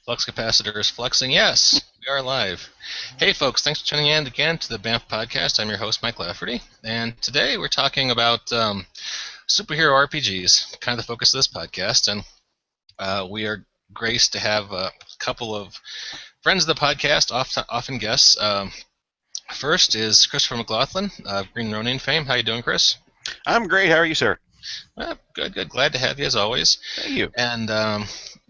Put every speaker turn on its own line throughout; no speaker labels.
Flux capacitor is fluxing. Yes, we are live. Hey, folks, thanks for tuning in again to the BAMF podcast. I'm your host, Mike Lafferty, and today we're talking about superhero RPGs, kind of the focus of this podcast. And we are graced to have a couple of friends of the podcast, often guests. First is Christopher McLaughlin of Green Ronin fame. How you doing, Chris?
I'm great. How are you, sir?
Good. Glad to have you as always.
Thank you.
And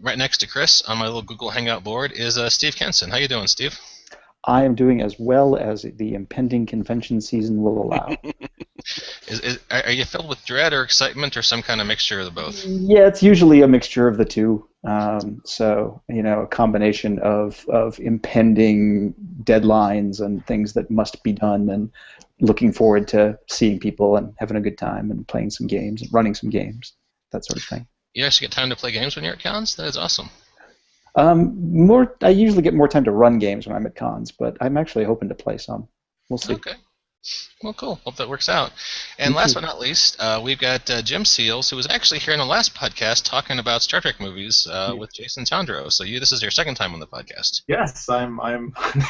right next to Chris on my little Google Hangout board is Steve Kenson. How you doing, Steve?
I am doing as well as the impending convention season will allow.
Are you filled with dread or excitement or some kind of mixture of the both?
Yeah, it's usually a mixture of the two. So, a combination of impending deadlines and things that must be done, and looking forward to seeing people and having a good time and playing some games and running some games, that sort of thing.
You actually get time to play games when you're at cons? That is awesome.
I usually get more time to run games when I'm at cons, but I'm actually hoping to play some. We'll see.
Okay. Well, cool. Hope that works out. And last but not least, we've got Jim Seals, who was actually here in the last podcast talking about Star Trek movies with Jason Tondro. So this is your second time on the podcast.
Yes, I'm.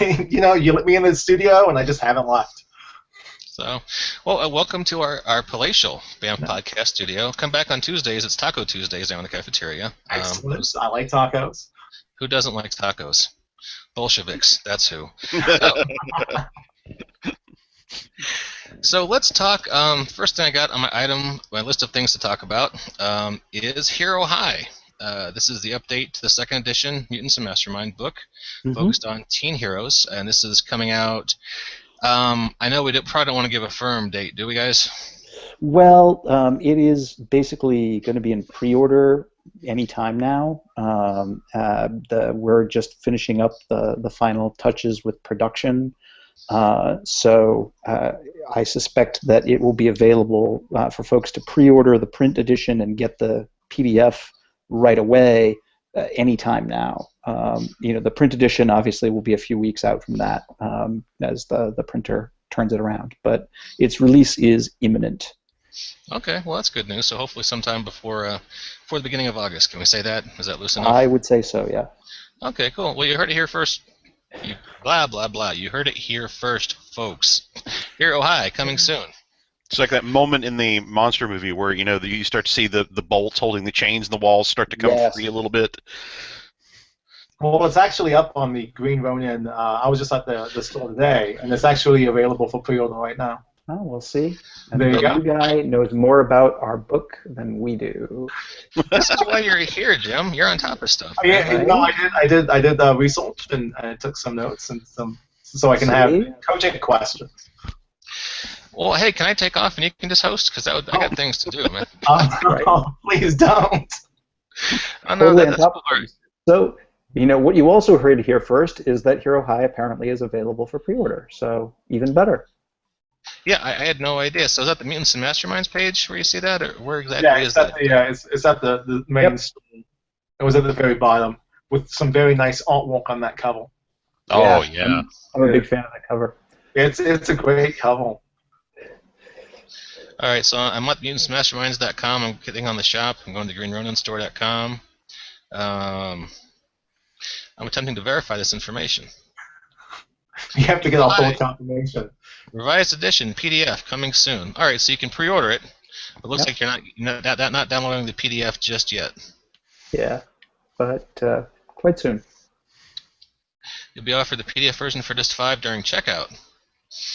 You let me in the studio, and I just haven't left.
So, well, welcome to our palatial BAMF podcast studio. Come back on Tuesdays. It's Taco Tuesdays down in the cafeteria.
Excellent. I like tacos.
Who doesn't like tacos? Bolsheviks. That's who. So let's talk. First thing I got on my list of things to talk about, is Hero High. This is the update to the second edition Mutants and Mastermind book, focused on teen heroes, and this is coming out. I know we probably don't want to give a firm date, do we, guys?
Well, it is basically going to be in pre-order anytime now. We're just finishing up the final touches with production. So I suspect that it will be available for folks to pre-order the print edition and get the PDF right away anytime now. The print edition obviously will be a few weeks out from that as the printer turns it around, but its release is imminent.
Okay, well that's good news. So hopefully sometime before the beginning of August. Can we say that? Is that loose enough?
I would say so, yeah.
Okay, cool. Well, you heard it here first. Blah, blah, blah. You heard it here first, folks. Hero High, coming soon.
It's like that moment in the monster movie where, you start to see the bolts holding the chains and the walls start to come free a little bit.
Well, it's actually up on the Green Ronin. I was just at the store today, and it's actually available for pre-order right now.
Oh, we'll see.
And there you go.
You guy knows more about our book than we do.
This is why you're here, Jim. You're on top of stuff.
Yeah, no, I did research and I took some notes and so I can have coaching questions.
Well, hey, can I take off and you can just host? Because I got things to do, man.
Please don't.
I know that's
So, what you also heard here first is that Hero High apparently is available for pre-order, so even better.
Yeah, I had no idea. So is that the Mutants and Masterminds page where you see that, or where exactly is that?
It's at the main screen. It was at the very bottom with some very nice artwork on that cover.
Oh yeah.
I'm a big fan of that cover.
It's a great cover.
All right, so I'm at mutantsmasterminds.com. I'm getting on the shop. I'm going to greenroninstore.com. I'm attempting to verify this information.
You have to get a full confirmation.
Revised edition PDF coming soon. All right, so you can pre-order it. It looks like you're not downloading the PDF just yet.
Yeah, but quite soon.
You'll be offered the PDF version for just $5 during checkout.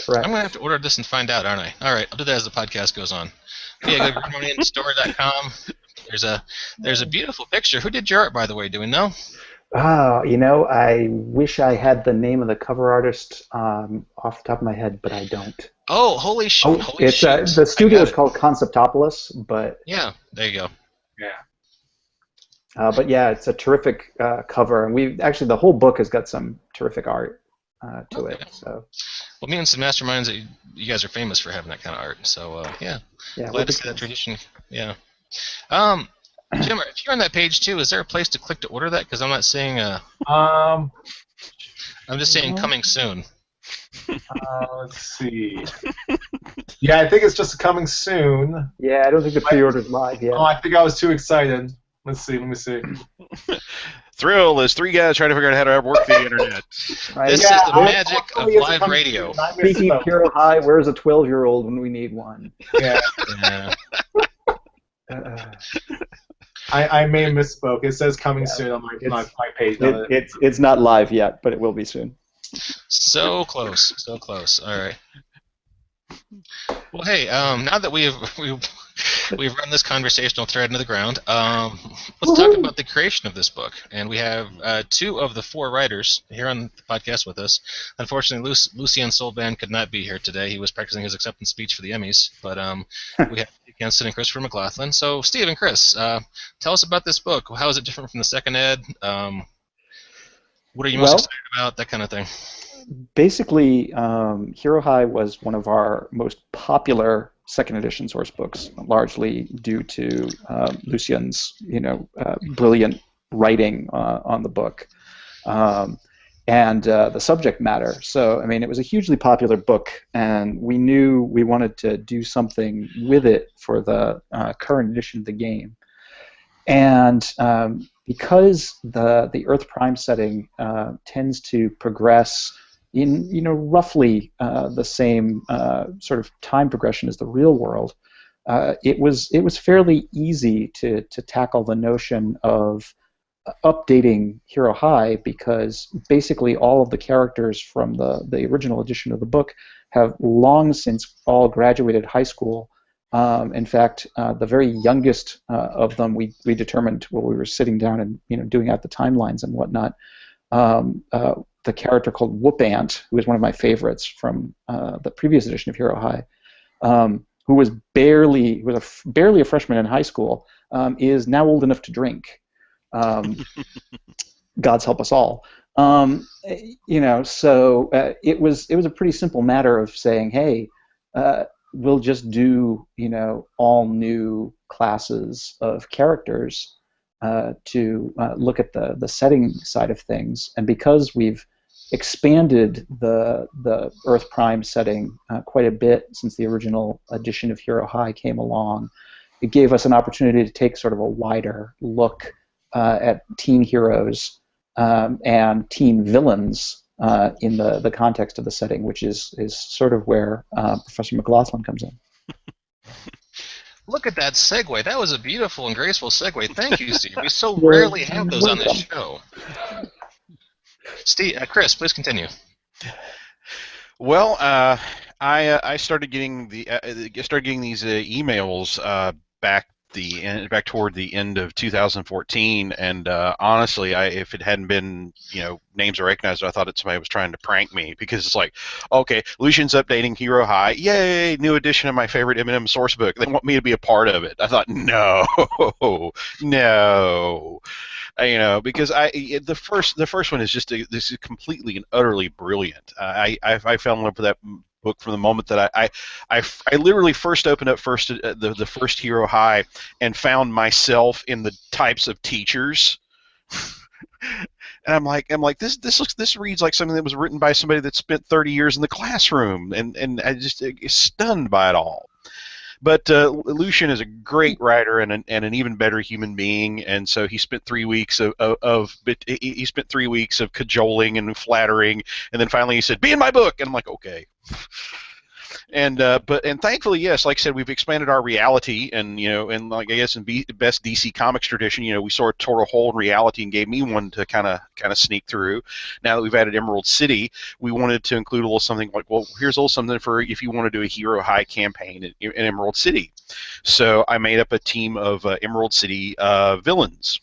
Correct.
I'm going to have to order this and find out, aren't I? All right, I'll do that as the podcast goes on. But yeah, go to greenroninstore.com. There's a beautiful picture. Who did your art, by the way? Do we know?
I wish I had the name of the cover artist off the top of my head, but I don't.
Oh, holy shit!
The studio is called Conceptopolis, but
yeah, there you go.
Yeah.
But yeah, it's a terrific cover, and the whole book has got some terrific art to it. So.
Well, Mutants and Masterminds, you guys are famous for having that kind of art. So yeah. Glad to see that tradition. Yeah. Jim, if you're on that page too, is there a place to click to order that? Because I'm not seeing a. I'm just saying coming soon.
Let's see. Yeah, I think it's just coming soon.
Yeah, I don't think the pre-order's live yet.
Oh, I think I was too excited. Let me see.
thrill as three guys trying to figure out how to work the internet.
Right?
This
Yeah,
is the
I-
magic of
hopefully it's
live
coming
radio.
soon. I
Speaking of
misspoke.
Hero High, where's a 12-year-old when we need one?
Yeah,
Yeah.
I may have misspoke. It says coming soon on my page.
It's not live yet, but it will be soon.
So close, so close. All right. Well, hey, now that we've run this conversational thread into the ground, let's talk about the creation of this book. And we have two of the four writers here on the podcast with us. Unfortunately, Lucien Solban could not be here today. He was practicing his acceptance speech for the Emmys. But we have Steve Kenston and Christopher McLaughlin. So, Steve and Chris, tell us about this book. How is it different from the second ed? What are you most excited about? That kind of thing.
Basically, Hero High was one of our most popular second edition source books, largely due to Lucien's, brilliant writing on the book, and the subject matter. So, I mean, it was a hugely popular book, and we knew we wanted to do something with it for the current edition of the game. And because the Earth Prime setting tends to progress in roughly the same sort of time progression as the real world, it was fairly easy to tackle the notion of updating Hero High, because basically all of the characters from the original edition of the book have long since all graduated high school. In fact, the very youngest of them, we determined while we were sitting down and doing out the timelines and whatnot. The character called Whoop Ant, who was one of my favorites from the previous edition of Hero High, who was barely a freshman in high school, is now old enough to drink. God's help us all. So it was a pretty simple matter of saying, hey, we'll just do all new classes of characters to look at the setting side of things. And because we've expanded the Earth Prime setting quite a bit since the original edition of Hero High came along, it gave us an opportunity to take sort of a wider look at teen heroes and teen villains in the context of the setting, which is sort of where Professor McLaughlin comes in.
Look at that segue. That was a beautiful and graceful segue. Thank you, Steve. We so rarely have those on this show. Steve, Chris, please continue.
Well, I started getting these emails back toward the end of 2014, and honestly, if it hadn't been names I recognized, I thought somebody was trying to prank me, because it's like, okay, Lucien's updating Hero High, yay, new edition of my favorite M&M source book. They want me to be a part of it. I thought, no, because the first one is just this is completely and utterly brilliant. I fell in love with that book from the moment that I literally first opened up the first Hero High and found myself in the types of teachers. And I'm like, this reads like something that was written by somebody that spent 30 years in the classroom, and I just stunned by it all. But Lucien is a great writer and an even better human being, and so he spent 3 weeks of cajoling and flattering, and then finally he said, "Be in my book," and I'm like, okay. And thankfully, yes, like I said, we've expanded our reality, and like I guess in best DC Comics tradition, we sort of tore a hole in reality and gave me one to kind of sneak through. Now that we've added Emerald City, we wanted to include a little something like, well, here's a little something for if you want to do a Hero High campaign in Emerald City. So I made up a team of Emerald City villains.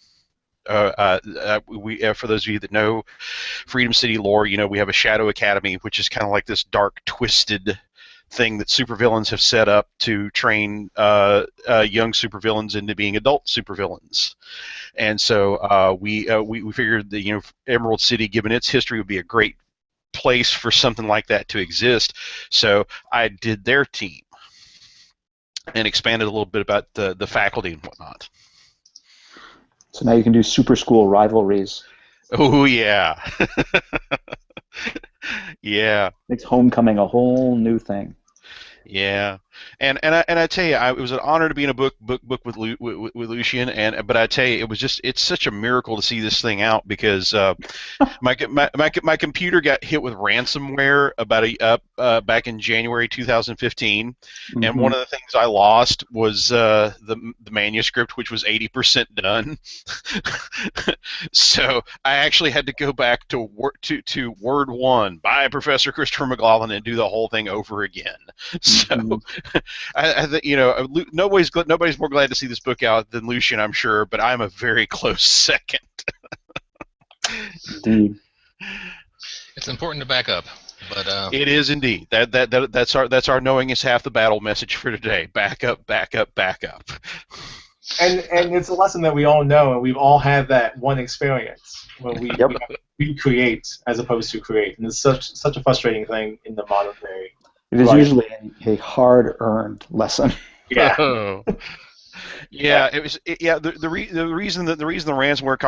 For those of you that know Freedom City lore, we have a Shadow Academy, which is kind of like this dark, twisted thing that supervillains have set up to train young supervillains into being adult supervillains. And so we figured that Emerald City, given its history, would be a great place for something like that to exist. So I did their team and expanded a little bit about the faculty and whatnot.
So now you can do super school rivalries.
Oh yeah. Yeah.
Makes homecoming a whole new thing.
Yeah. And I tell you, it was an honor to be in a book with Lucian, but I tell you, it's such a miracle to see this thing out because my computer got hit with ransomware back in January 2015, and one of the things I lost was the manuscript, which was 80% done. So I actually had to go back to Word 1 by Professor Christopher McLaughlin and do the whole thing over again. So, nobody's more glad to see this book out than Lucian, I'm sure, but I'm a very close second.
Indeed.
It's important to back up, but
it is indeed. That's our knowing is half the battle message for today. Back up, back up, back up.
And it's a lesson that we all know, and we've all had that one experience where we create as opposed to create, and it's such a frustrating thing in the modern day.
It is usually a hard-earned lesson.
Yeah. Yeah, it was. The reason the ransomware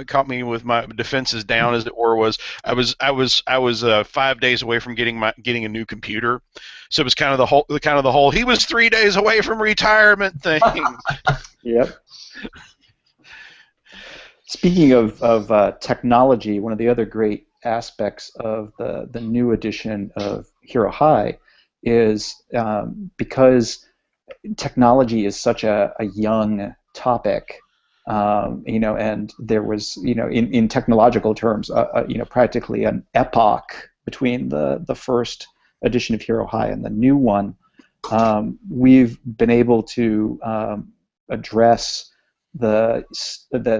caught me with my defenses down, as it were, was I was 5 days away from getting a new computer, so it was kind of the whole he was 3 days away from retirement thing.
Yep. Speaking of technology, one of the other great aspects of the new edition of Hero High is because technology is such a young topic, and there was, in technological terms, practically an epoch between the first edition of Hero High and the new one. We've been able to address the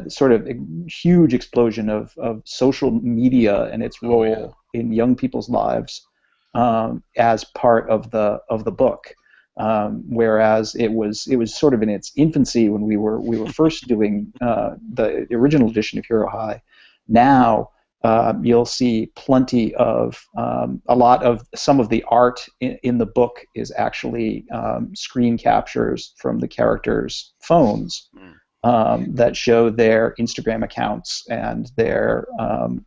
sort of huge explosion of social media and its role in young people's lives as part of the book. Whereas it was sort of in its infancy when we were first doing the original edition of Hero High. Now you'll see plenty of a lot of some of the art in the book is actually screen captures from the characters' phones that show their Instagram accounts and their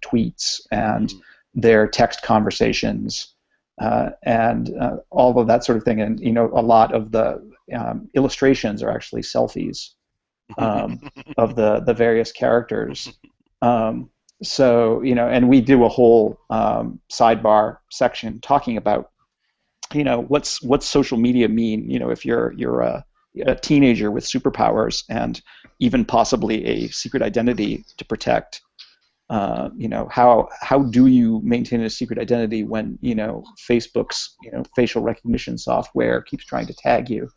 tweets and their text conversations. And all of that sort of thing, and a lot of the illustrations are actually selfies of the various characters. So and we do a whole sidebar section talking about what's social media mean. If you're a teenager with superpowers and even possibly a secret identity to protect. How do you maintain a secret identity when Facebook's facial recognition software keeps trying to tag you?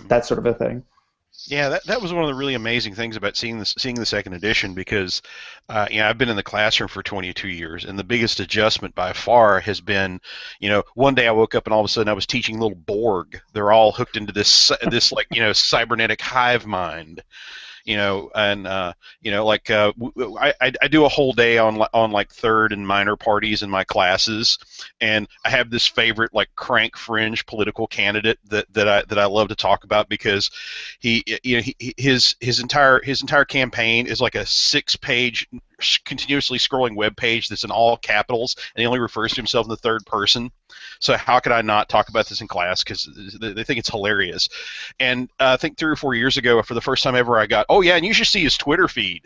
That sort of a thing.
Yeah, that was one of the really amazing things about seeing the second edition, because I've been in the classroom for 22 years, and the biggest adjustment by far has been, one day I woke up and all of a sudden I was teaching little Borg. They're all hooked into this cybernetic hive mind. I do a whole day on like third and minor parties in my classes, and I have this favorite like crank fringe political candidate that I love to talk about, because his entire campaign is like a 6-page continuously scrolling web page that's in all capitals, and he only refers to himself in the third person. So how could I not talk about this in class? Because they think it's hilarious. And I think 3 or 4 years ago, for the first time ever, I got, oh yeah, and you should see his Twitter feed.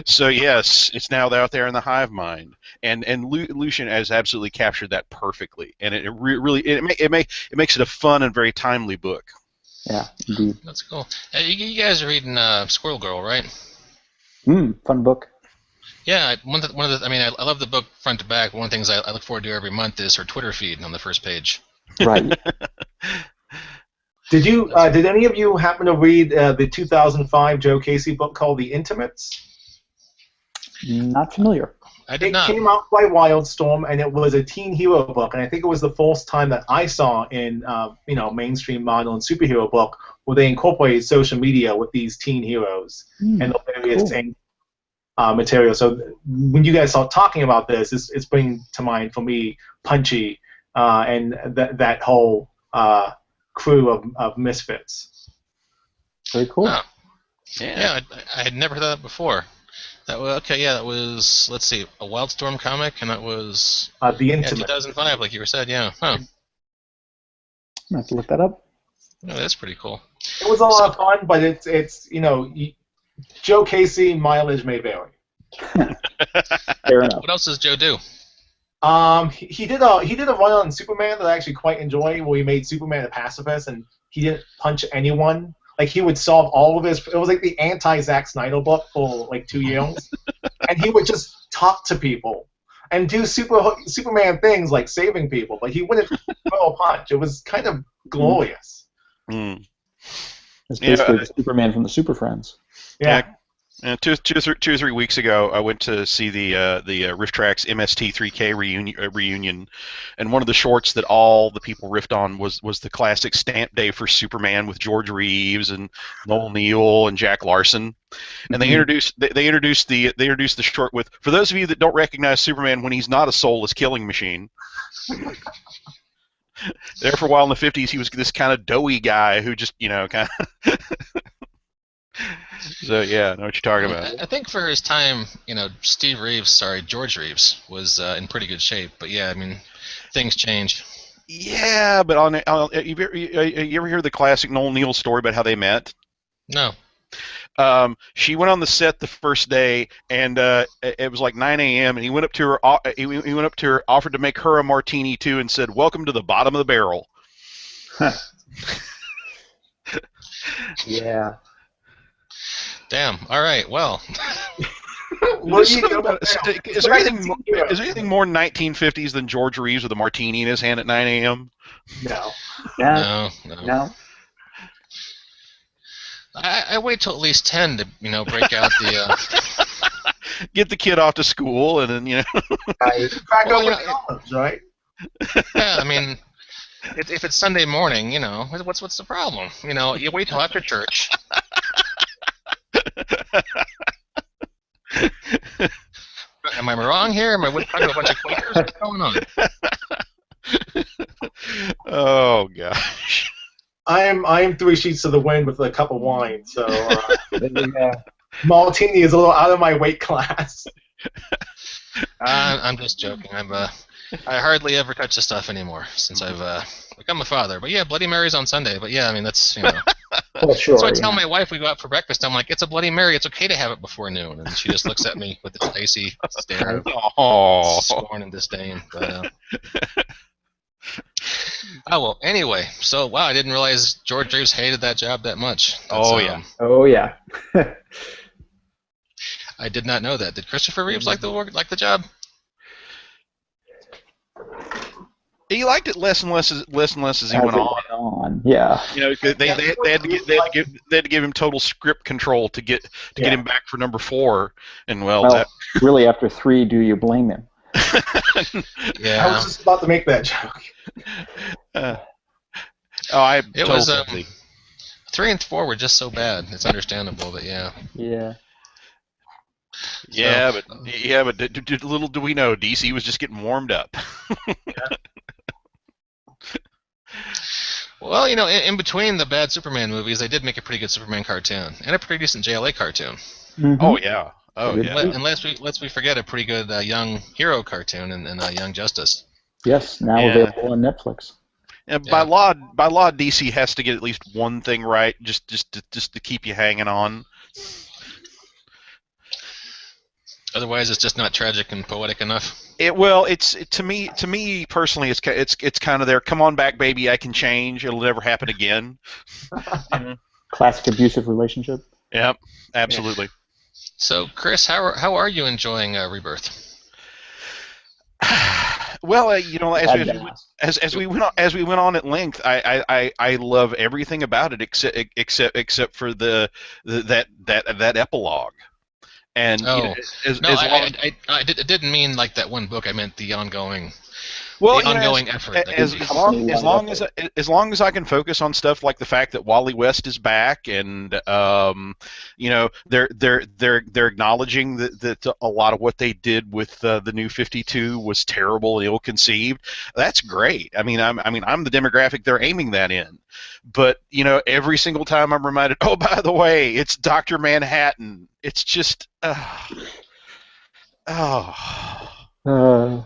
So yes, it's now out there in the hive mind, and Lucian has absolutely captured that perfectly, and it makes it a fun and very timely book.
Yeah, indeed.
That's cool. Hey, you guys are reading Squirrel Girl, right?
Fun book.
Yeah, I love the book front to back. One of the things I look forward to every month is her Twitter feed on the first page.
Right.
Did any of you happen to read the 2005 Joe Casey book called The Intimates?
Not familiar.
I did not.
It came out by Wildstorm, and it was a teen hero book, and I think it was the first time that I saw in mainstream modern superhero book where they incorporated social media with these teen heroes and the various things. Material. So when you guys start talking about this, it's bringing to mind for me Punchy and that whole crew of misfits.
Very cool.
Oh. Yeah, I had never heard that before. That was okay. Yeah, that was. Let's see, a Wildstorm comic, and that was
The
yeah,
Intimate.
2005, like you were said. Yeah. Huh.
I have to look that up.
Yeah, that's pretty cool.
It was a lot of fun, but it's Joe Casey mileage may vary.
Fair enough.
What else does Joe do?
He did a run on Superman that I actually quite enjoy, where he made Superman a pacifist and he didn't punch anyone. Like, he would solve all of his. It was like the anti-Zack Snyder book for like 2 years, and he would just talk to people and do Superman things like saving people, but he wouldn't throw a punch. It was kind of glorious.
Mm.
It's basically the Superman from the Super Friends.
Yeah.
And two or 3 weeks ago, I went to see the RiffTrax MST3K reunion, and one of the shorts that all the people riffed on was the classic Stamp Day for Superman with George Reeves and Noel Neill and Jack Larson, and they introduced the short with, for those of you that don't recognize Superman when he's not a soulless killing machine. There for a while in the 50s, he was this kind of doughy guy who just kind of. So yeah, I know what you're talking about.
I think for his time, George Reeves was in pretty good shape. But yeah, I mean, things change.
Yeah, but you ever hear the classic Noel Neill story about how they met?
No.
She went on the set the first day, and it was like 9 a.m. and he went up to her, offered to make her a martini too, and said, "Welcome to the bottom of the barrel."
Yeah.
Damn. All right. Well.
Is there anything more 1950s than George Reeves with a martini in his hand at 9 a.m.?
No.
Yeah.
No. I wait till at least 10 to break out the.
Get the kid off to school, and then
Crack open the olives, right?
Yeah, I mean, if it's Sunday morning, what's the problem? You wait till after church. Am I wrong here? Am I talking to a bunch of Quakers? What's going on?
Oh gosh.
I am 3 sheets to the wind with a cup of wine, so martini is a little out of my weight class.
I'm just joking. I hardly ever touch the stuff anymore since I've become a father. But yeah, Bloody Mary's on Sunday. But yeah, I mean that's
Well, sure.
So I tell my wife we go out for breakfast. I'm like, it's a Bloody Mary. It's okay to have it before noon, and she just looks at me with this icy stare of scorn and disdain. But, oh well. Anyway, so wow, I didn't realize George Reeves hated that job that much.
Oh yeah.
Oh yeah.
I did not know that. Did Christopher Reeves like the job?
He liked it less and less as he went on.
Yeah.
They had to give him total script control to get him back for number 4, and
really after 3, do you blame him?
Yeah.
I was just about to make that joke.
It was 3 and 4 were just so bad. It's understandable, but yeah.
Yeah.
Yeah, but little do we know, DC was just getting warmed up.
Well, in between the bad Superman movies, they did make a pretty good Superman cartoon and a pretty decent JLA cartoon.
Mm-hmm.
Oh yeah.
And lest we forget a pretty good Young Hero cartoon and Young Justice.
Yes, now available on Netflix.
And by law, DC has to get at least one thing right, just to keep you hanging on.
Otherwise, it's just not tragic and poetic enough.
To me personally, it's kind of there. Come on back, baby. I can change. It'll never happen again.
Classic abusive relationship.
Yep, absolutely.
Yeah. So, Chris, how are you enjoying Rebirth?
Well, as we went on at length, I love everything about it except for that epilogue. And
I didn't mean like that one book. I meant the ongoing. Effort.
As long as I can focus on stuff like the fact that Wally West is back, and they're acknowledging that a lot of what they did with the New 52 was terrible and ill-conceived. That's great. I'm the demographic they're aiming that in. But every single time I'm reminded, oh, by the way, it's Dr. Manhattan. It's just. Oh.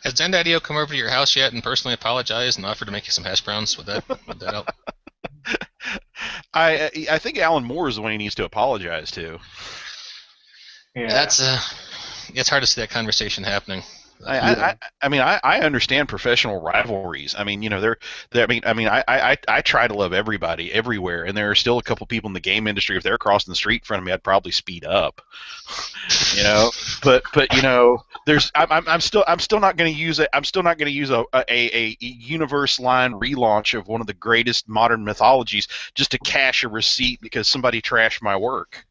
Has Dan Daddio come over to your house yet and personally apologized and offered to make you some hash browns? Would that help?
I think Alan Moore is the one he needs to apologize to.
Yeah.
That's it's hard to see that conversation happening.
I mean, I understand professional rivalries. I mean, I try to love everybody everywhere, and there are still a couple people in the game industry. If they're crossing the street in front of me, I'd probably speed up. But I'm still not going to use it. I'm still not going to use a universe line relaunch of one of the greatest modern mythologies just to cash a receipt because somebody trashed my work.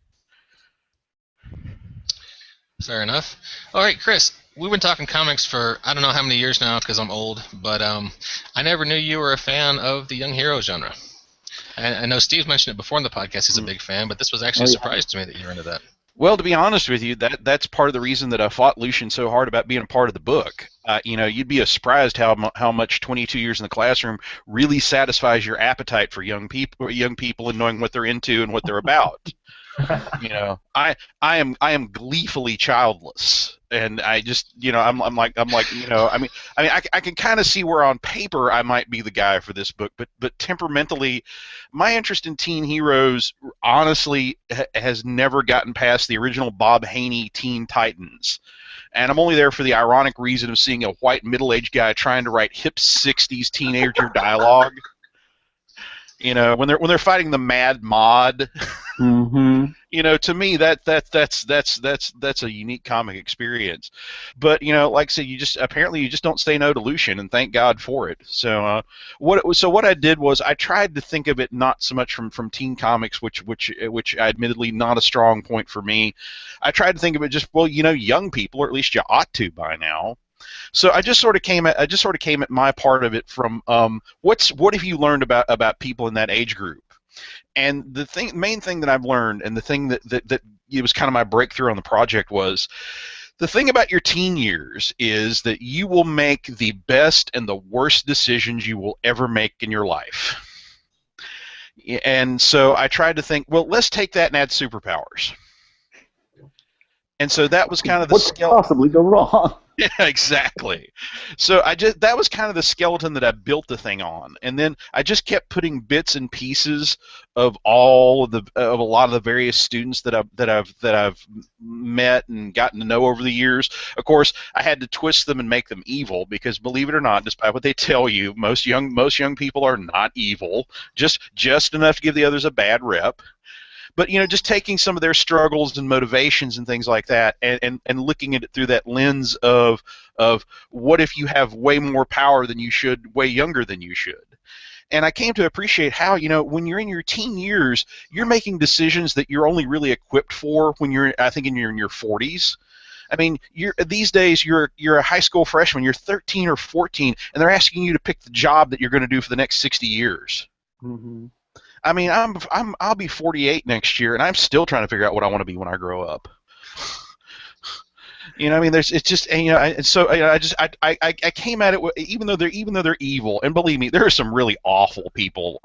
Fair enough. All right, Chris, we've been talking comics for I don't know how many years now because I'm old, but I never knew you were a fan of the young hero genre. I know Steve mentioned it before in the podcast. He's a big fan, but this was actually a surprise to me that you're into that.
Well, to be honest with you, that's part of the reason that I fought Lucian so hard about being a part of the book. You'd be surprised how much 22 years in the classroom really satisfies your appetite for young people and knowing what they're into and what they're about. I am gleefully childless, and I just I'm like I can kind of see where on paper I might be the guy for this book, but temperamentally, my interest in teen heroes honestly has never gotten past the original Bob Haney Teen Titans. And I'm only there for the ironic reason of seeing a white middle-aged guy trying to write hip 60s teenager dialogue. When they're fighting the Mad Mod.
Mm-hmm.
To me that's a unique comic experience. But like I said, you just don't say no to Lucian, and thank God for it. So what I did was I tried to think of it not so much from teen comics, which admittedly not a strong point for me. I tried to think of it just young people, or at least you ought to by now. So I just sort of came at my part of it from what have you learned about people in that age group? And the main thing that I've learned, and the thing that it was kind of my breakthrough on the project, was the thing about your teen years is that you will make the best and the worst decisions you will ever make in your life. And so I tried to think, well, let's take that and add superpowers. And so that was kind of the
what could possibly go wrong?
Yeah, exactly. So that was kind of the skeleton that I built the thing on, and then I just kept putting bits and pieces of a lot of the various students that I've met and gotten to know over the years. Of course, I had to twist them and make them evil because, believe it or not, despite what they tell you, most young people are not evil, just enough to give the others a bad rep. But just taking some of their struggles and motivations and things like that, and looking at it through that lens of what if you have way more power than you should, way younger than you should. And I came to appreciate how when you're in your teen years, you're making decisions that you're only really equipped for when you're in your 40s. I mean, these days you're a high school freshman, you're 13 or 14, and they're asking you to pick the job that you're going to do for the next 60 years.
Mm-hmm.
I mean, I'll be 48 next year, and I'm still trying to figure out what I want to be when I grow up. I mean, it's just, and so I came at it even though they're evil, and believe me, there are some really awful people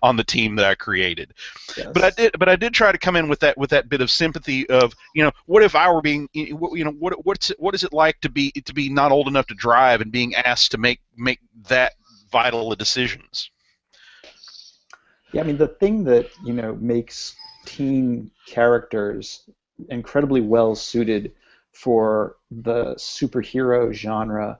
on the team that I created. Yes. But I did try to come in with that bit of sympathy of, what if I were being, what is it like to be not old enough to drive and being asked to make that vital of decisions.
Yeah, I mean, the thing that makes teen characters incredibly well suited for the superhero genre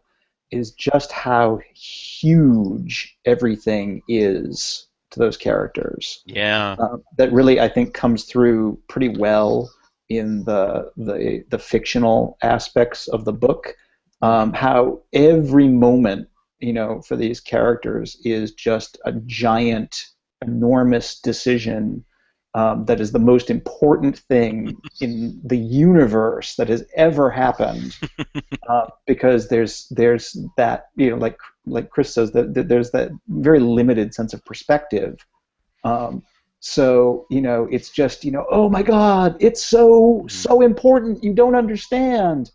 is just how huge everything is to those characters.
Yeah.
That really, I think, comes through pretty well in the fictional aspects of the book. How every moment, for these characters is just a giant, enormous decision that is the most important thing in the universe that has ever happened, because there's that, like Chris says, that there's that very limited sense of perspective. So it's just oh my God, it's so important, you don't understand.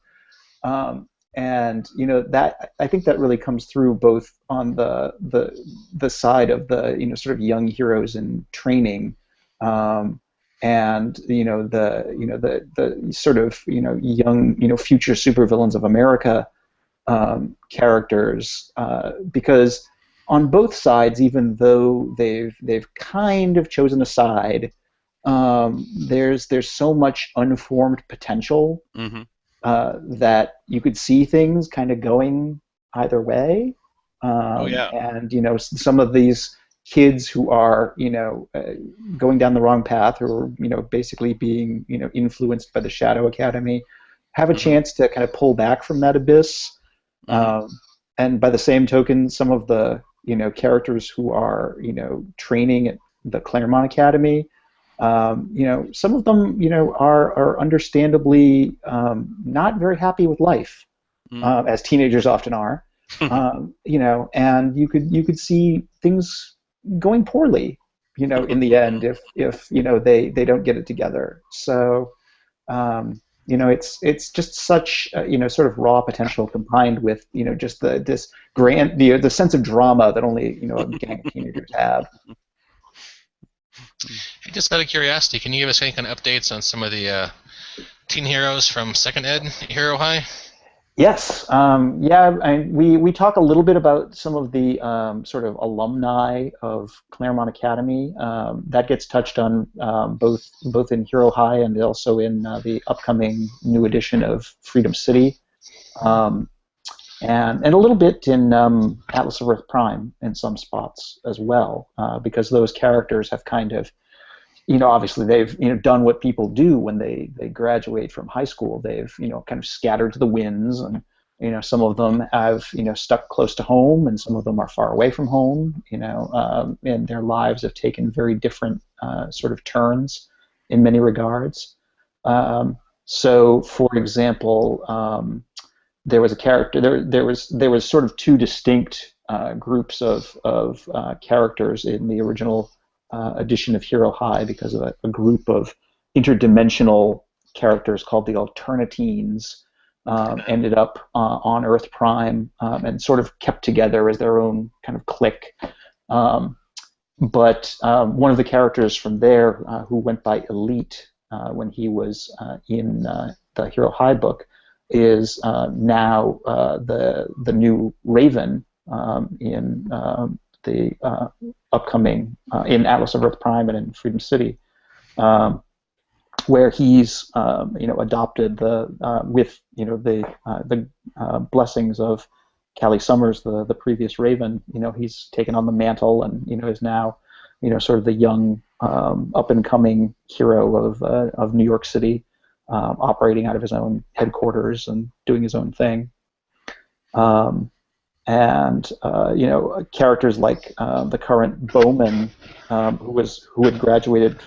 And that, I think that really comes through both on the side of the sort of young heroes in training, and the sort of young future supervillains of America characters, because on both sides, even though they've kind of chosen a side, there's so much unformed potential
Mm-hmm.
that you could see things kind of going either way.
Oh yeah.
And some of these kids who are going down the wrong path, or basically being influenced by the Shadow Academy, have a
Mhm.
chance to kind of pull back from that abyss.
Mhm.
And by the same token, some of the characters who are training at the Claremont Academy, some of them are understandably not very happy with life,
Mhm.
as teenagers often are. And you could see things going poorly, in the end, if they don't get it together. So it's just such sort of raw potential combined with just this grand the sense of drama that only a gang of teenagers have.
Hey, just out of curiosity, can you give us any kind of updates on some of the teen heroes from Second Ed Hero High?
Yes, yeah, we talk a little bit about some of the sort of alumni of Claremont Academy. That gets touched on both in Hero High and also in the upcoming new edition of Freedom City, um, and a little bit in Atlas of Earth Prime in some spots as well, because those characters have kind of obviously they've done what people do when they graduate from high school. They've kind of scattered to the winds, and some of them have stuck close to home, and some of them are far away from home. And their lives have taken very different sort of turns in many regards. So, for example, there was a character. There was sort of two distinct groups of characters in the original edition of Hero High, because of a group of interdimensional characters called the Alternatines ended up on Earth Prime, and sort of kept together as their own kind of clique. Um, but one of the characters from there, who went by Elite when he was in the Hero High book, is now the new Raven in the upcoming in Atlas of Earth Prime and in Freedom City, where he's adopted the with the blessings of Callie Summers, the previous Raven. He's taken on the mantle, and is now sort of the young up and coming hero of New York City, operating out of his own headquarters and doing his own thing. And characters like the current Bowman, who had graduated,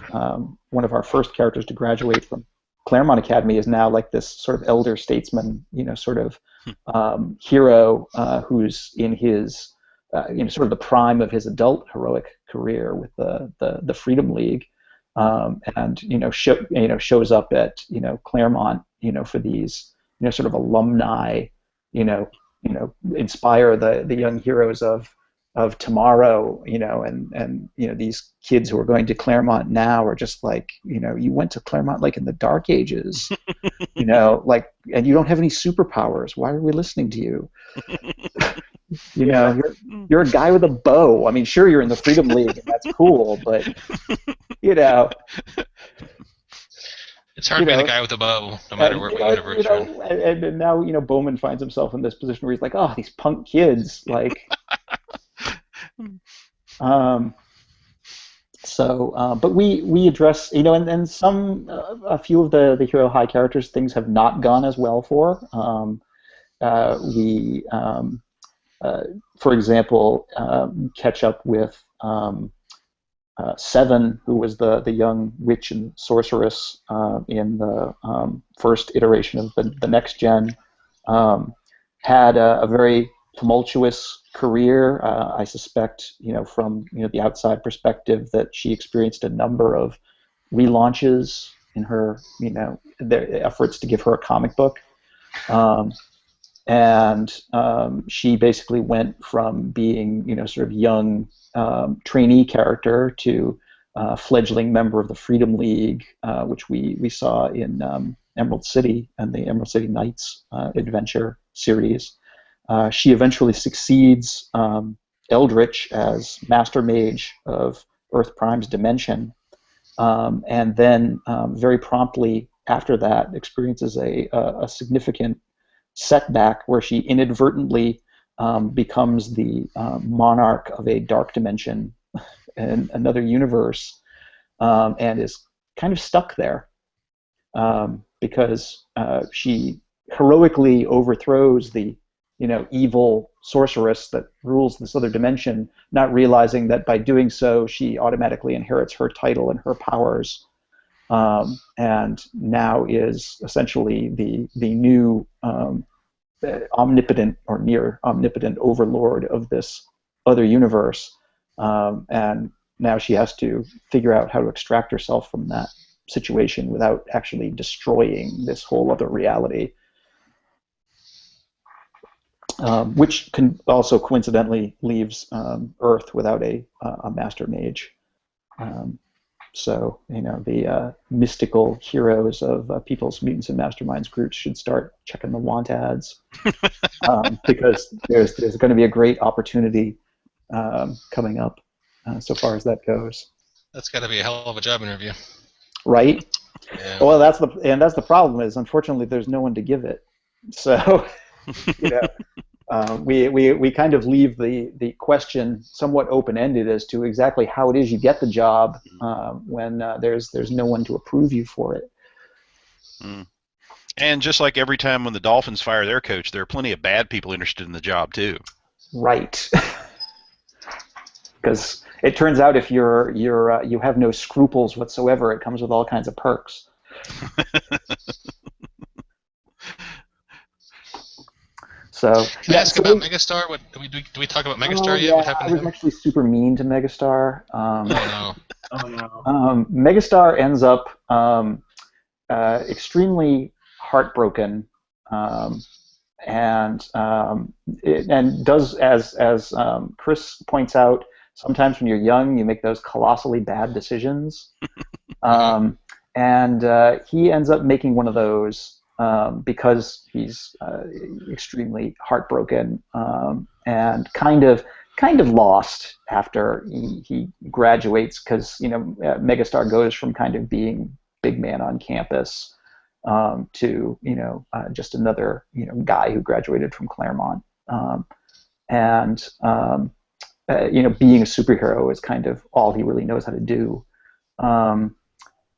one of our first characters to graduate from Claremont Academy, is now like this sort of elder statesman, sort of hero, who's in his sort of the prime of his adult heroic career with the Freedom League, and shows up at Claremont for these sort of alumni, inspire the young heroes of tomorrow, and these kids who are going to Claremont now are just like, you went to Claremont like in the Dark Ages, like, and you don't have any superpowers. Why are we listening to you?
Yeah.
You're a guy with a bow. I mean, sure, you're in the Freedom League, and that's cool, but
It's hard to be the guy with the bow, no matter what universe you're in.
and now Bowman finds himself in this position where he's like, oh, these punk kids, like. But we address, and some a few of the Hero High characters, things have not gone as well for. We, for example, catch up with Seven, who was the young witch and sorceress in the first iteration of the next gen, had a very tumultuous career. I suspect, from the outside perspective, that she experienced a number of relaunches in her, their efforts to give her a comic book. And she basically went from being, sort of young trainee character to fledgling member of the Freedom League, which we saw in Emerald City and the Emerald City Knights adventure series. She eventually succeeds Eldritch as Master Mage of Earth Prime's Dimension, and then very promptly after that experiences a significant setback where she inadvertently becomes the monarch of a dark dimension in another universe, and is kind of stuck there because she heroically overthrows the evil sorceress that rules this other dimension, not realizing that by doing so she automatically inherits her title and her powers, and now is essentially the new omnipotent or near omnipotent overlord of this other universe, and now she has to figure out how to extract herself from that situation without actually destroying this whole other reality. Which can also coincidentally leaves Earth without a master mage. So the mystical heroes of People's Mutants and Masterminds groups should start checking the want ads, because there's going to be a great opportunity coming up so far as that goes.
That's got to be a hell of a job interview.
Right.
Yeah.
Well, that's the problem is, unfortunately, there's no one to give it. So we kind of leave the question somewhat open-ended as to exactly how it is you get the job when there's no one to approve you for it.
Mm. And just like every time when the Dolphins fire their coach, there are plenty of bad people interested in the job too.
Right. Because it turns out if you have no scruples whatsoever, it comes with all kinds of perks. So,
Can I ask about Megastar? What do we talk about Megastar yet?
Yeah,
What happened
I
to
was
him?
actually super mean to Megastar.
Oh no.
Oh no.
Megastar ends up extremely heartbroken, and does as Chris points out. Sometimes when you're young, you make those colossally bad decisions, and he ends up making one of those. Because he's extremely heartbroken and kind of lost after he graduates, because Megastar goes from kind of being big man on campus to just another guy who graduated from Claremont, and being a superhero is kind of all he really knows how to do.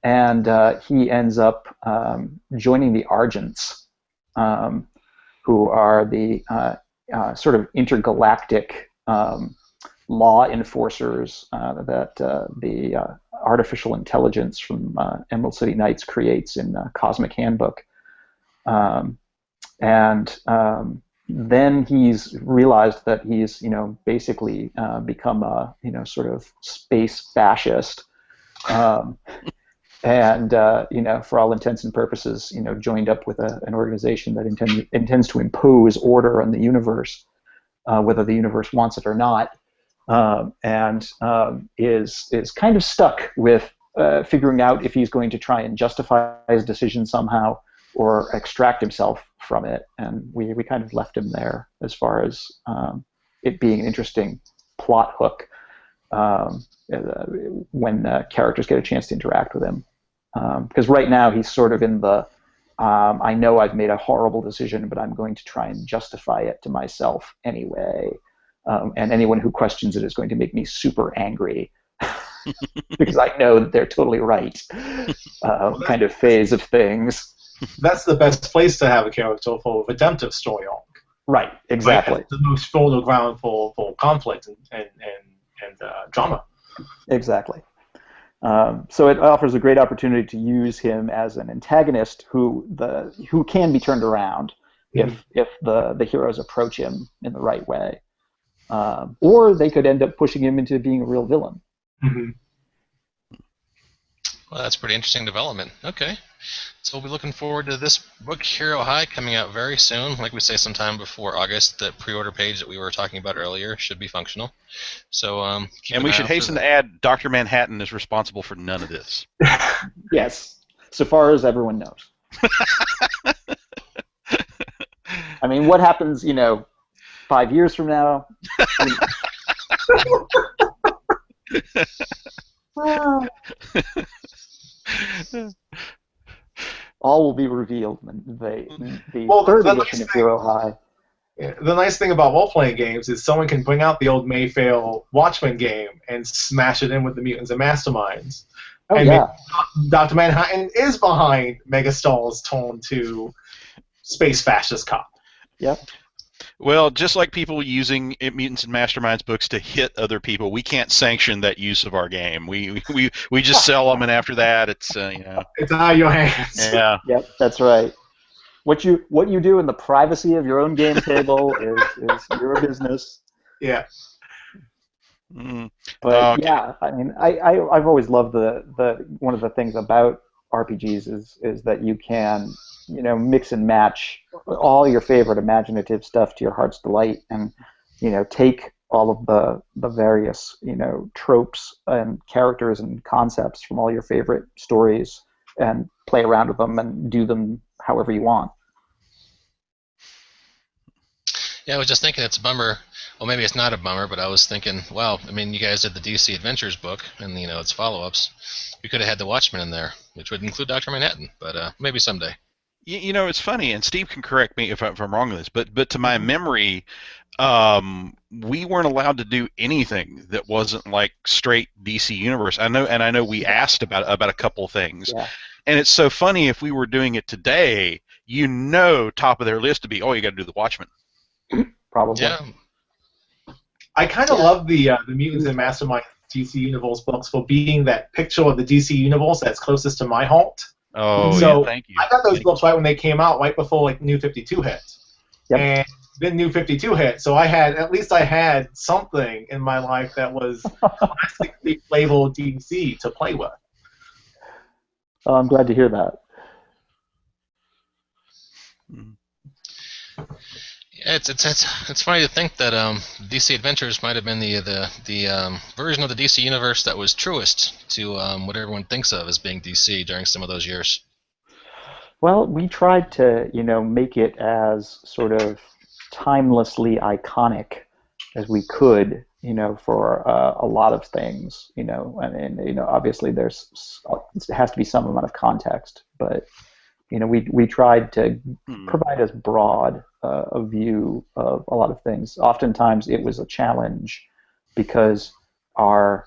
And he ends up joining the Argents, who are the sort of intergalactic law enforcers that the artificial intelligence from Emerald City Knights creates in Cosmic Handbook. And then he's realized that he's basically become a sort of space fascist. And for all intents and purposes, joined up with an organization that intends to impose order on the universe, whether the universe wants it or not, and is kind of stuck with figuring out if he's going to try and justify his decision somehow or extract himself from it. And we kind of left him there as far as it being an interesting plot hook when characters get a chance to interact with him. Because right now he's sort of in the I know I've made a horrible decision, but I'm going to try and justify it to myself anyway. And anyone who questions it is going to make me super angry because I know that they're totally right. Kind of phase of things.
That's the best place to have a character for a redemptive story arc.
Right, exactly.
Right? The most fertile ground for conflict and drama.
Exactly. So it offers a great opportunity to use him as an antagonist who can be turned around if the heroes approach him in the right way, or they could end up pushing him into being a real villain.
Mm-hmm.
Well, that's pretty interesting development. Okay. So we'll be looking forward to this book, Hero High, coming out very soon. Like we say, sometime before August. The pre-order page that we were talking about earlier should be functional. So keep
And
an
we
eye
should
out for
hasten to
that.
add Dr. Manhattan is responsible for none of this.
Yes, so far as everyone knows. I mean, what happens, 5 years from now? Well, all will be revealed in the
Well,
third
the
edition
nice
of Hero High.
the nice thing about role-playing games is someone can bring out the old Mayfair Watchmen game and smash it in with the Mutants and Masterminds.
Oh,
And
yeah.
Dr. Manhattan is behind Megastar's turn to Space Fascist Cop.
Yep.
Well, just like people using Mutants and Masterminds books to hit other people, we can't sanction that use of our game. We just sell them, and after that, it's
It's out of your hands.
yeah.
Yep, that's right. What you do in the privacy of your own game table is your business.
Yeah.
Mm.
But
Okay.
yeah, I mean, I've always loved the one of the things about RPGs is that you can mix and match all your favorite imaginative stuff to your heart's delight, and take all of the various tropes and characters and concepts from all your favorite stories and play around with them and do them however you want.
Yeah, I was just thinking it's a bummer. Well, maybe it's not a bummer, but I was thinking, well, I mean, you guys did the DC Adventures book and its follow-ups. We could have had the Watchmen in there, which would include Dr. Manhattan, but maybe someday.
It's funny, and Steve can correct me if I'm wrong on this, but to my memory, we weren't allowed to do anything that wasn't like straight DC Universe. I know we asked about a couple things,
Yeah.
and it's so funny if we were doing it today, top of their list to be, oh, you got to do the Watchmen.
Probably.
Yeah,
I kind of love the Mutants and Mastermind DC Universe books for being that picture of the DC Universe that's closest to my heart.
Oh,
So,
yeah, thank you.
I got those books right when they came out, right before like New 52 hit.
Yep.
And then New 52 hit, so I had something in my life that was classically labeled DC to play with.
Oh, I'm glad to hear that.
Mm.
yeah, it's funny to think that DC Adventures might have been the version of the DC universe that was truest to what everyone thinks of as being DC during some of those years.
Well, we tried to, make it as sort of timelessly iconic as we could, for a lot of things, and obviously it has to be some amount of context, but we tried to provide as broad a view of a lot of things. Oftentimes, it was a challenge because our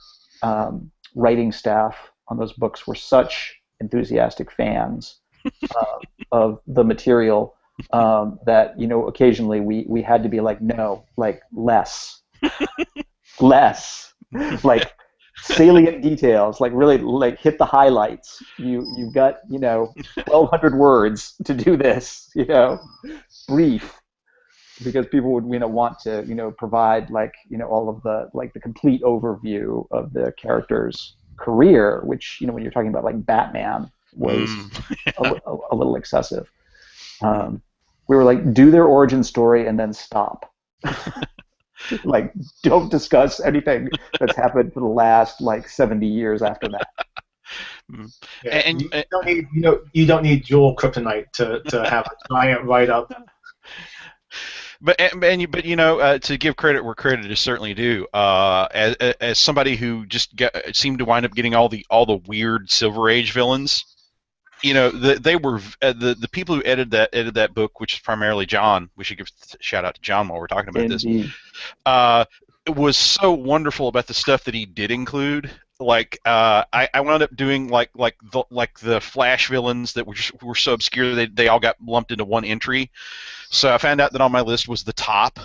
writing staff on those books were such enthusiastic fans of the material that occasionally we had to be like, no, like less, like salient details, like really like hit the highlights. You've got 1,200 words to do this, brief, because people would want to provide all of the complete overview of the character's career, which when you're talking about like Batman was a little excessive. We were like, do their origin story and then stop. Like, don't discuss anything that's happened for the last 70 years after that.
Yeah, you don't need Jewel Kryptonite to have a giant write-up.
But to give credit where credit is certainly due, as somebody who just seemed to wind up getting all the weird Silver Age villains, they were the people who edited that book, which is primarily John. We should give a shout out to John while we're talking about
Indeed.
this. It was so wonderful about the stuff that he did include. Like I wound up doing like the Flash villains that were so obscure they all got lumped into one entry. So I found out that on my list was the Top.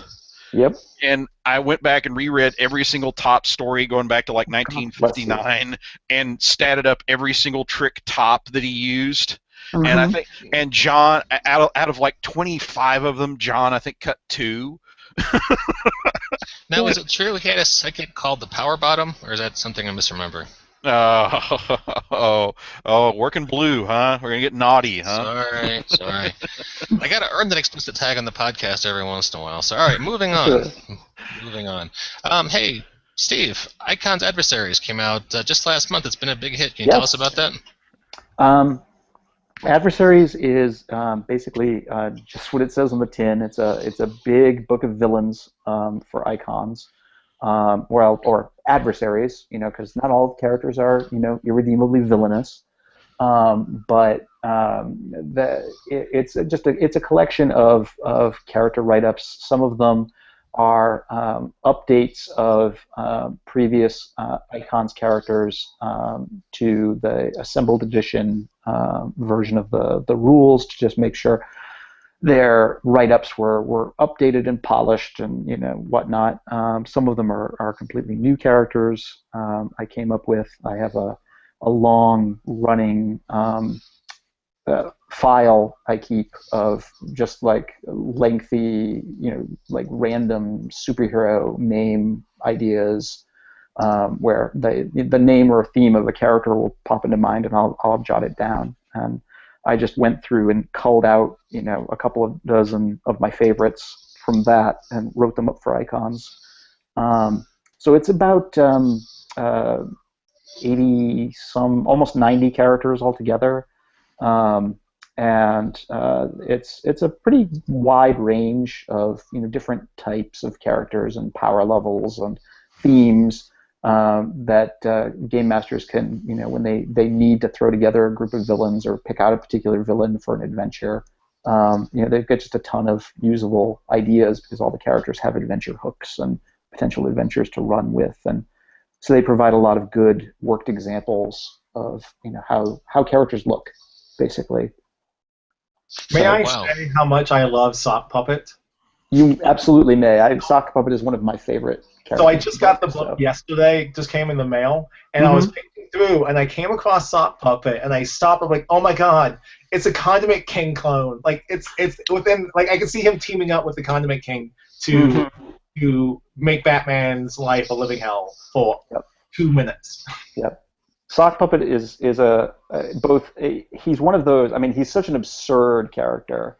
Yep.
And I went back and reread every single Top story going back to 1959 and statted up every single trick Top that he used.
Mm-hmm.
And I think John out of 25 of them, John I think cut 2.
Now, is it true he had a second called the Power Bottom, or is that something I misremember?
Working blue, huh? We're gonna get naughty, huh?
Sorry. I gotta earn that explicit tag on the podcast every once in a while. So, all right, moving on.
Sure.
Moving on. Hey, Steve, Icon's Adversaries came out just last month. It's been a big hit. Can you tell us about
Yes.
that?
Um, Adversaries is basically just what it says on the tin. It's a big book of villains for icons, or adversaries. Because not all characters are irredeemably villainous. It's a collection of character write-ups. Some of them are updates of previous Icons characters to the assembled edition version of the rules to just make sure their write-ups were updated and polished and whatnot. Some of them are completely new characters I came up with. I have a long running file I keep of just like lengthy, like random superhero name ideas where the name or theme of a character will pop into mind, and I'll jot it down. And I just went through and culled out, a couple of dozen of my favorites from that and wrote them up for icons. So it's about 80 some, almost 90 characters altogether. And it's a pretty wide range of different types of characters and power levels and themes that game masters can when they need to throw together a group of villains or pick out a particular villain for an adventure. They've got just a ton of usable ideas because all the characters have adventure hooks and potential adventures to run with, and so they provide a lot of good worked examples of how characters look, basically.
May
Oh,
I
wow.
say how much I love Sock Puppet?
You absolutely may. Sock Puppet is one of my favorite characters.
So I just got the book
so.
yesterday. It just came in the mail, and I was picking through, and I came across Sock Puppet, and I stopped. I'm like, oh my god, it's a Condiment King clone. Like it's within, like I can see him teaming up with the Condiment King to make Batman's life a living hell for 2 minutes.
Yep. Sock Puppet is he's one of those. I mean, he's such an absurd character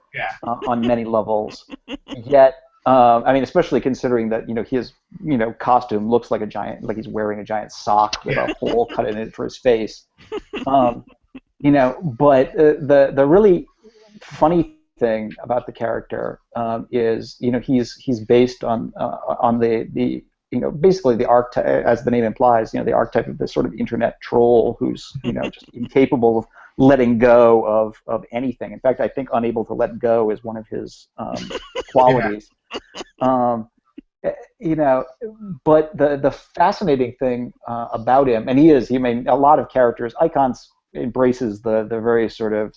on many levels. Yet, I mean, especially considering that his costume looks like a giant, like he's wearing a giant sock with a hole cut in it for his face. But the really funny thing about the character is he's based on the basically the archetype, as the name implies, the archetype of this sort of internet troll who's, just incapable of letting go of anything. In fact, I think unable to let go is one of his qualities. But the fascinating thing about him, and I mean, a lot of characters, Icons embraces the very sort of,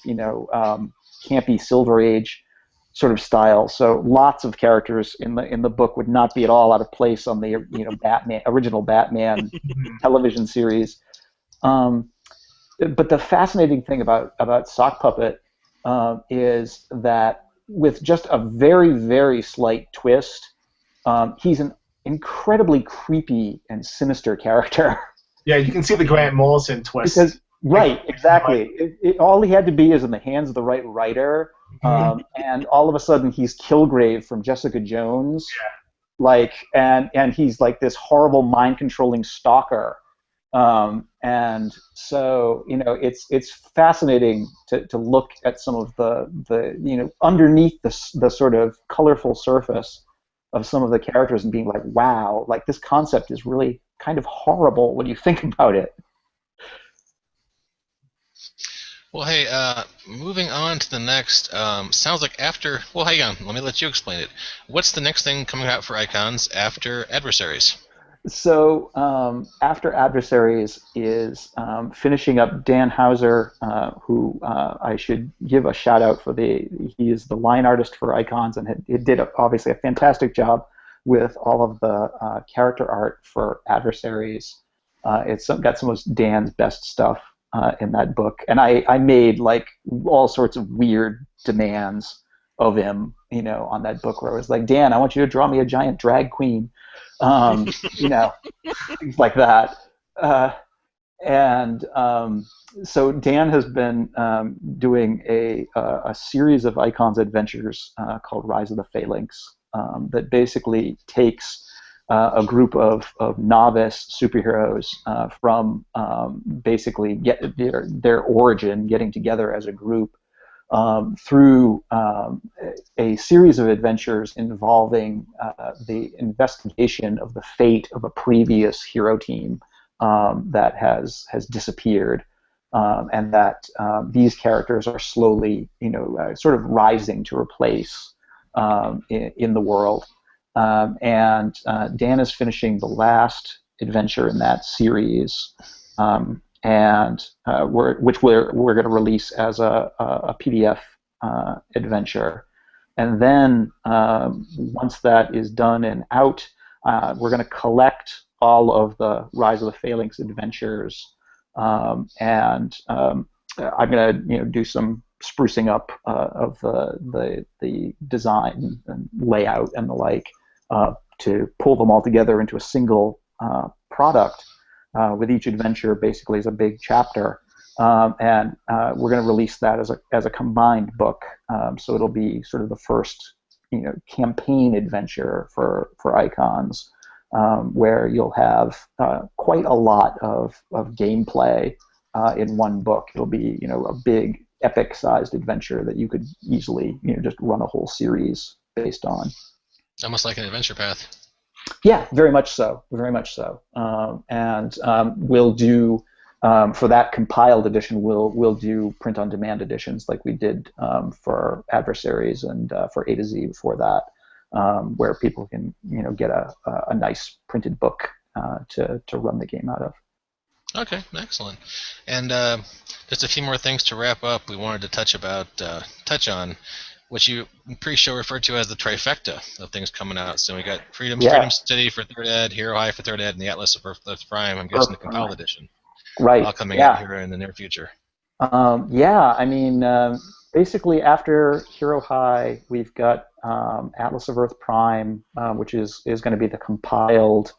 campy Silver Age sort of style. So lots of characters in the book would not be at all out of place on the original Batman television series. But the fascinating thing about Sock Puppet is that with just a very, very slight twist, he's an incredibly creepy and sinister character.
Yeah, you can see the Grant Morrison twist.
Right, exactly. All he had to be is in the hands of the right writer, and all of a sudden he's Kilgrave from Jessica Jones, and he's like this horrible mind-controlling stalker, and so it's fascinating to look at some of the underneath the sort of colorful surface of some of the characters and being like, wow, like this concept is really kind of horrible when you think about it.
Well, hey, moving on to the next, sounds like after, well, hang on, let me let you explain it. What's the next thing coming out for Icons after Adversaries?
So after Adversaries is finishing up Dan Hauser, who I should give a shout out for he is the line artist for Icons, and it did obviously a fantastic job with all of the character art for Adversaries. It's got some of Dan's best stuff in that book, and I made like all sorts of weird demands of him, on that book where I was like, Dan, I want you to draw me a giant drag queen, things like that. and so Dan has been doing a series of Icons adventures called Rise of the Phalanx that basically takes a group of novice superheroes from basically their origin, getting together as a group, through a series of adventures involving the investigation of the fate of a previous hero team that has disappeared, and that these characters are slowly, sort of rising to replace in the world. And Dan is finishing the last adventure in that series, and which we're going to release as a PDF adventure. And then once that is done and out, we're going to collect all of the Rise of the Phalanx adventures, and I'm going to do some sprucing up of the design and layout and the like, to pull them all together into a single product, with each adventure basically as a big chapter, and we're going to release that as a combined book. So it'll be sort of the first campaign adventure for Icons, where you'll have quite a lot of gameplay in one book. It'll be a big epic-sized adventure that you could easily just run a whole series based on.
Almost like an adventure path.
Yeah, very much so. Very much so. And we'll do for that compiled edition. We'll do print-on-demand editions like we did for Adversaries and for A to Z before that, where people can get a nice printed book to run the game out of.
Okay, excellent. And just a few more things to wrap up. We wanted to touch on what you pre-show referred to as the trifecta of things coming out. So we got Freedom City for 3rd Ed, Hero High for 3rd Ed, and the Atlas of Earth Prime. I'm guessing the compiled edition.
Right.
All coming out here in the near future.
Basically after Hero High, we've got Atlas of Earth Prime, which is going to be the compiled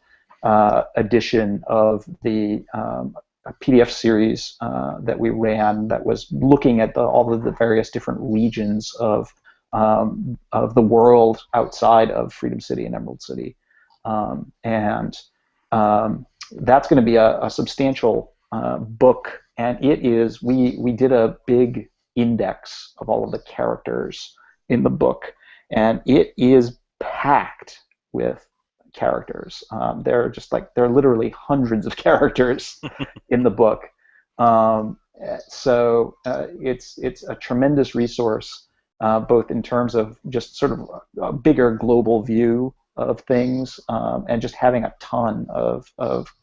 edition of the PDF series that we ran, that was looking at all of the various different regions of the world outside of Freedom City and Emerald City, and that's going to be a substantial book. And it is we did a big index of all of the characters in the book, and it is packed with characters. There are literally hundreds of characters in the book. So it's a tremendous resource, both in terms of just sort of a bigger global view of things, and just having a ton of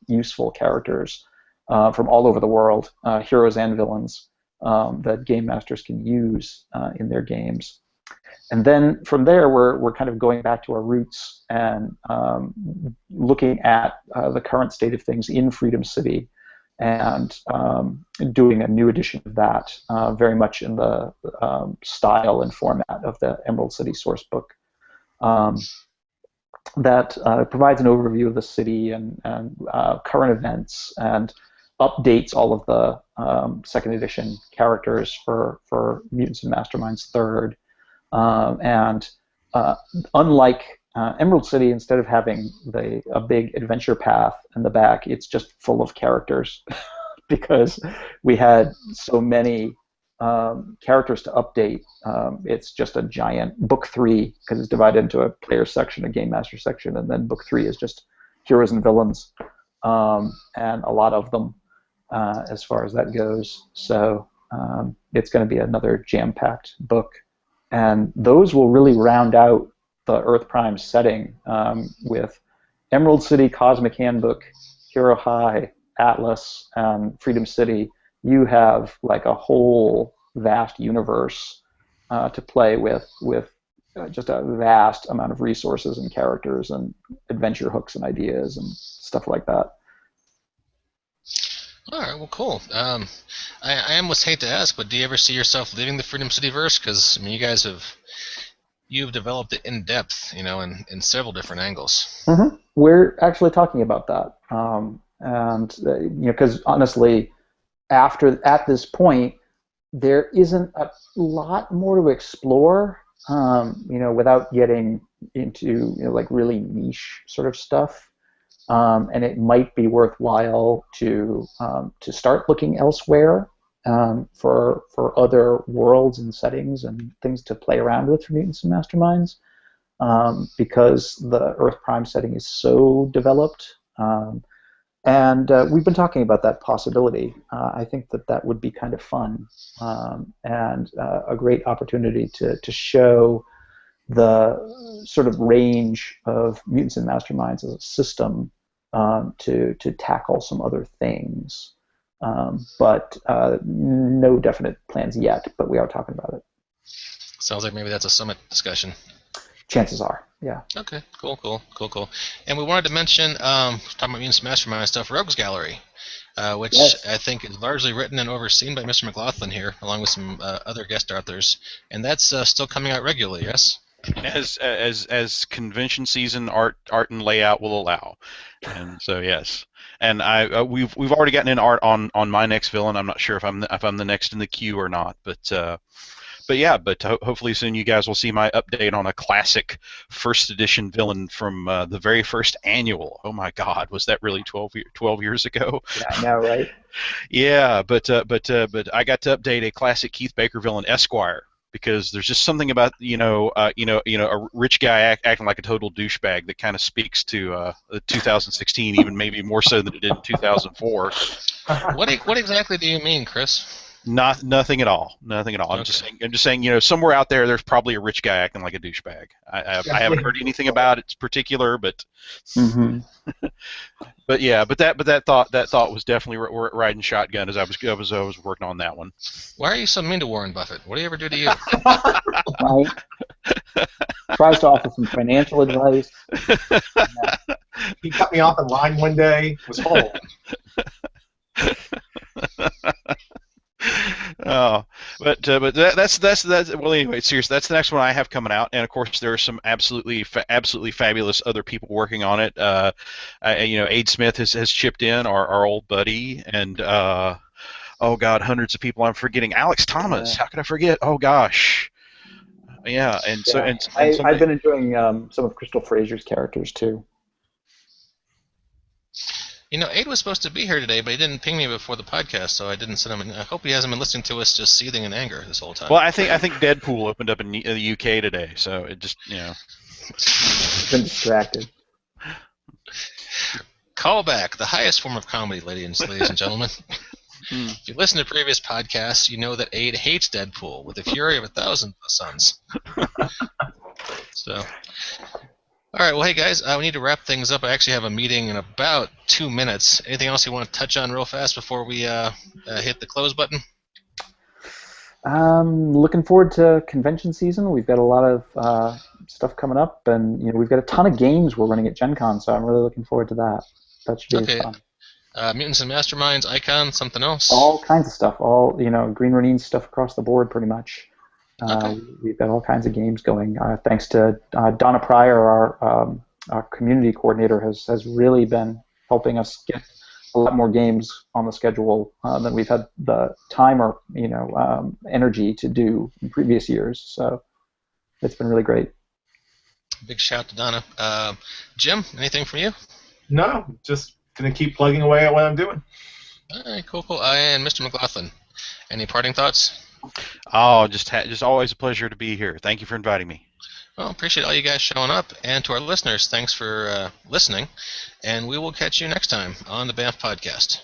useful characters from all over the world, heroes and villains, that game masters can use in their games. And then from there, we're kind of going back to our roots and looking at the current state of things in Freedom City, and doing a new edition of that, very much in the style and format of the Emerald City source book, that provides an overview of the city and current events, and updates all of the second edition characters for Mutants and Masterminds 3rd. And unlike Emerald City, instead of having a big adventure path in the back, it's just full of characters because we had so many characters to update. It's just a giant book 3, because it's divided into a player section, a game master section, and then book 3 is just heroes and villains, and a lot of them as far as that goes. So it's going to be another jam-packed book. And those will really round out the Earth Prime setting, with Emerald City, Cosmic Handbook, Hero High, Atlas, and Freedom City. You have like a whole vast universe to play with just a vast amount of resources and characters and adventure hooks and ideas and stuff like that.
All right, well, cool. I almost hate to ask, but do you ever see yourself leaving the Freedom City verse? Because you've developed it in depth, in several different angles.
Mm-hmm. We're actually talking about that, and because honestly, at this point, there isn't a lot more to explore. Without getting into like really niche sort of stuff. And it might be worthwhile to start looking elsewhere for other worlds and settings and things to play around with for Mutants and Masterminds, because the Earth Prime setting is so developed. And we've been talking about that possibility. I think that would be kind of fun, and a great opportunity to show the sort of range of Mutants and Masterminds as a system, to tackle some other things. But no definite plans yet, but we are talking about it.
Sounds like maybe that's a summit discussion.
Chances are, yeah.
Okay, cool. And we wanted to mention, talking about Mutants Mastermind stuff, Rogues Gallery, which
Yes.
I think is largely written and overseen by Mr. McLaughlin here, along with some other guest authors, and that's still coming out regularly, yes?
As convention season art and layout will allow, and so yes, and we've already gotten in art on my next villain. I'm not sure if I'm the next in the queue or not, but hopefully soon you guys will see my update on a classic first edition villain from the very first annual. Oh my God, was that really 12 years ago?
Yeah, I know, right?
Yeah, but I got to update a classic Keith Baker villain, Esquire, because there's just something about a rich guy acting like a total douchebag that kind of speaks to 2016, even maybe more so than it did in 2004.
What exactly do you mean, Chris?
Nothing at all. Nothing at all. I'm just saying, somewhere out there's probably a rich guy acting like a douchebag. I haven't heard anything about it particular, but
Mm-hmm.
but that thought was definitely riding shotgun as I was working on that one.
Why are you so mean to Warren Buffett? What did he ever do to you?
Right. Tries to offer some financial advice.
He cut me off in line one day. Was whole.
Oh, but that's well, anyway, seriously, that's the next one I have coming out, and of course there are some absolutely fabulous other people working on it. Aid Smith has chipped in, our old buddy, and oh God, hundreds of people I'm forgetting. Alex Thomas, how could I forget? Oh gosh, yeah, and so and
I've been enjoying some of Crystal Fraser's characters too.
Aid was supposed to be here today, but he didn't ping me before the podcast, so I didn't send him. I hope he hasn't been listening to us just seething in anger this whole time.
Well, I think Deadpool opened up in the UK today, so it just
Been distracted.
Callback, the highest form of comedy, ladies and gentlemen. If you listen to previous podcasts, you know that Aid hates Deadpool with the fury of 1,000 suns. So. All right, well, hey, guys, we need to wrap things up. I actually have a meeting in about 2 minutes. Anything else you want to touch on real fast before we hit the close button?
Looking forward to convention season. We've got a lot of stuff coming up, and we've got a ton of games we're running at Gen Con, so I'm really looking forward to that. That should be fun.
Mutants and Masterminds, Icon, something else?
All kinds of stuff. All Green Ronin stuff across the board, pretty much. We've got all kinds of games going. Thanks to Donna Pryor, our community coordinator, has really been helping us get a lot more games on the schedule than we've had the time or energy to do in previous years. So it's been really great.
Big shout to Donna. Jim, anything from you?
No, just gonna keep plugging away at what I'm doing.
All right, cool. And Mr. McLaughlin, any parting thoughts?
Oh, just always a pleasure to be here. Thank you for inviting me.
Well, appreciate all you guys showing up, and to our listeners, thanks for listening, and we will catch you next time on the Banff Podcast.